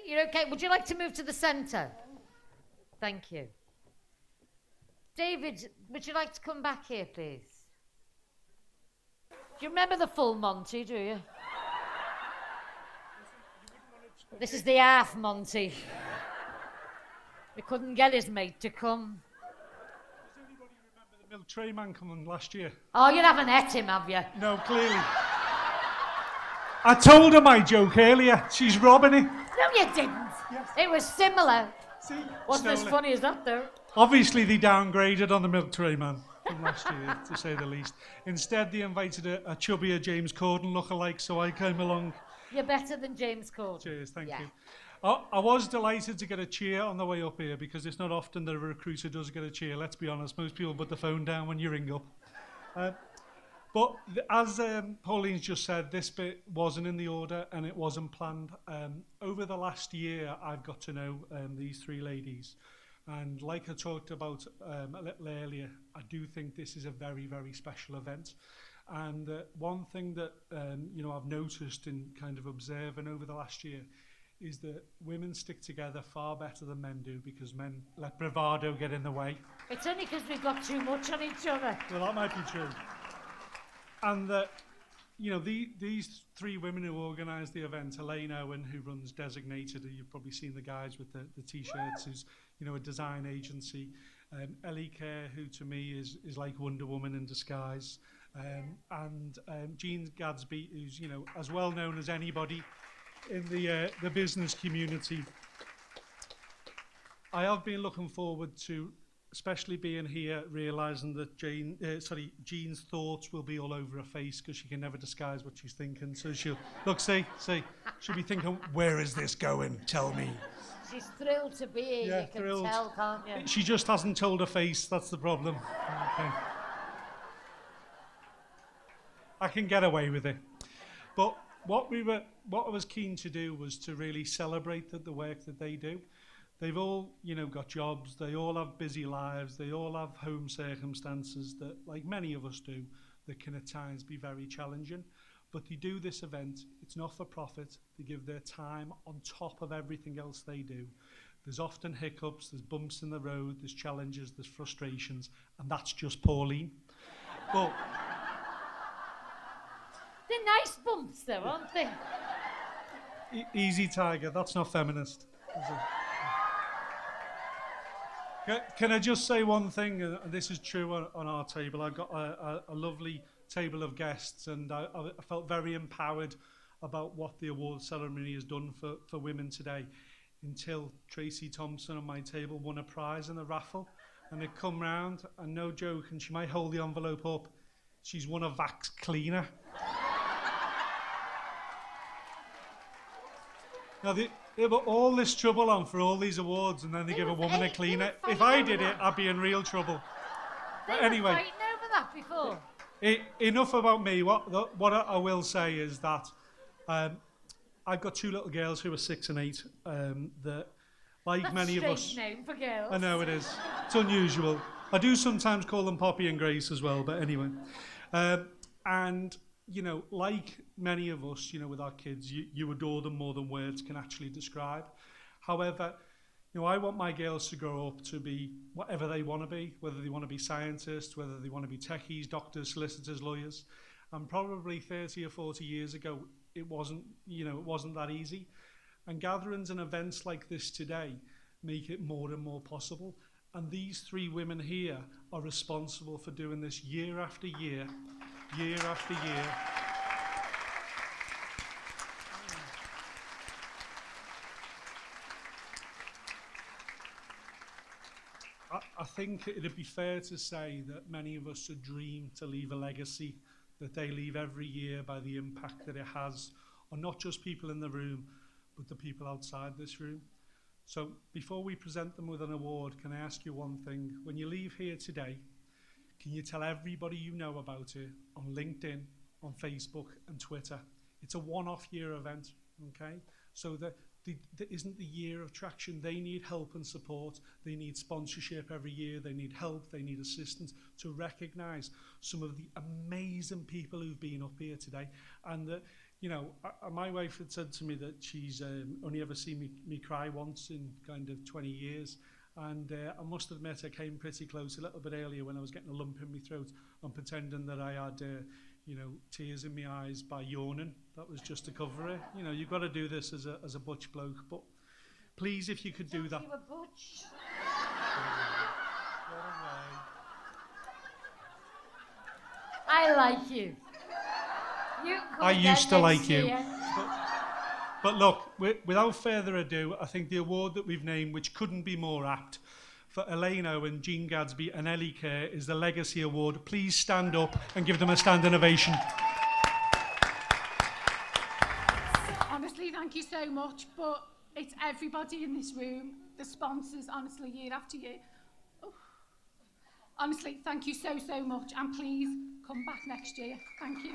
You're okay? Would you like to move to the centre? Thank you. David, would you like to come back here, please? Do you remember the full Monty, do you? This is the half Monty. We couldn't get his mate to come. Does anybody remember the milk tray man coming last year? Oh, you haven't met him, have you? No, clearly. I told her my joke earlier. She's robbing it. No, you didn't. Yes. It was similar. See? Wasn't as Stole it. funny as that, though. Obviously, they downgraded on the milk tray man from last year, to say the least. Instead, they invited a chubbier James Corden lookalike, so I came along. You're better than James Corden. Cheers, thank you. I was delighted to get a cheer on the way up here, because it's not often that a recruiter does get a cheer, let's be honest. Most people put the phone down when you ring up. But as Pauline's just said, this bit wasn't in the order and it wasn't planned. Over the last year, I've got to know these three ladies. And like I talked about a little earlier, I do think this is a very, very special event. And one thing that I've noticed in kind of observing over the last year is that women stick together far better than men do, because men let bravado get in the way. It's only because we've got too much on each other. Well, that might be true. And that, these three women who organised the event, Elaine Owen, who runs Designated, you've probably seen the guys with the T-shirts, who's, a design agency. Ellie Kerr, who to me is like Wonder Woman in disguise. And Jean Gadsby, who's, as well known as anybody in the business community. I have been looking forward to, especially being here, realising that Jean's thoughts will be all over her face, because she can never disguise what she's thinking. So she'll, look, see, she'll be thinking, where is this going? Tell me. She's thrilled to be here, Yeah, you can thrilled. tell, can't you? She just hasn't told her face, that's the problem. Okay. I can get away with it. But what I was keen to do was to really celebrate the work that they do. They've all, got jobs, they all have busy lives, they all have home circumstances that, like many of us do, that can at times be very challenging. But they do this event, it's not for profit, they give their time on top of everything else they do. There's often hiccups, there's bumps in the road, there's challenges, there's frustrations, and that's just Pauline. But they're nice bumps, though, aren't they? Easy, Tiger, that's not feminist. Can I just say one thing, and this is true on our table. I've got a lovely table of guests, and I felt very empowered about what the award ceremony has done for women today, until Tracy Thompson on my table won a prize in the raffle, and it come round, and no joke, and she might hold the envelope up, she's won a Vax cleaner. Now, they put all this trouble on for all these awards, and then they give a woman a cleaner. If I did it, I'd be in real trouble. They Anyway, were fighting over that before. Enough about me. What I will say is that I've got two little girls who are 6 and 8. That, like That's many of us, strange name for girls. I know it is. It's unusual. I do sometimes call them Poppy and Grace as well. But anyway, and like many of us, with our kids, you adore them more than words can actually describe. However, I want my girls to grow up to be whatever they want to be, whether they want to be scientists, whether they want to be techies, doctors, solicitors, lawyers. And probably 30 or 40 years ago, it wasn't that easy. And gatherings and events like this today make it more and more possible. And these three women here are responsible for doing this year after year, year after year. I think it'd be fair to say that many of us dream to leave a legacy that they leave every year by the impact that it has on not just people in the room, but the people outside this room. So before we present them with an award, can I ask you one thing? When you leave here today, can you tell everybody you know about it on LinkedIn, on Facebook and Twitter? It's a one-off year event, okay? So that isn't the year of traction. They need help and support. They need sponsorship every year. They need help. They need assistance to recognise some of the amazing people who've been up here today. And that, you know, my wife had said to me that she's only ever seen me cry once in kind of 20 years. And I must admit, I came pretty close a little bit earlier when I was getting a lump in my throat and pretending that I had, you know, tears in my eyes by yawning. That was just to cover it. You know, you've got to do this as a butch bloke. But please, if you could do that. You a butch. I like you. You I used to like you. Year. But look, without further ado, I think the award that we've named, which couldn't be more apt, for Elaine Owen, Jean Gadsby and Ellie Kerr, is the Legacy Award. Please stand up and give them a standing ovation. Honestly, thank you so much, but it's everybody in this room, the sponsors, honestly, year after year. Oh. Honestly, thank you so much, and please come back next year. Thank you.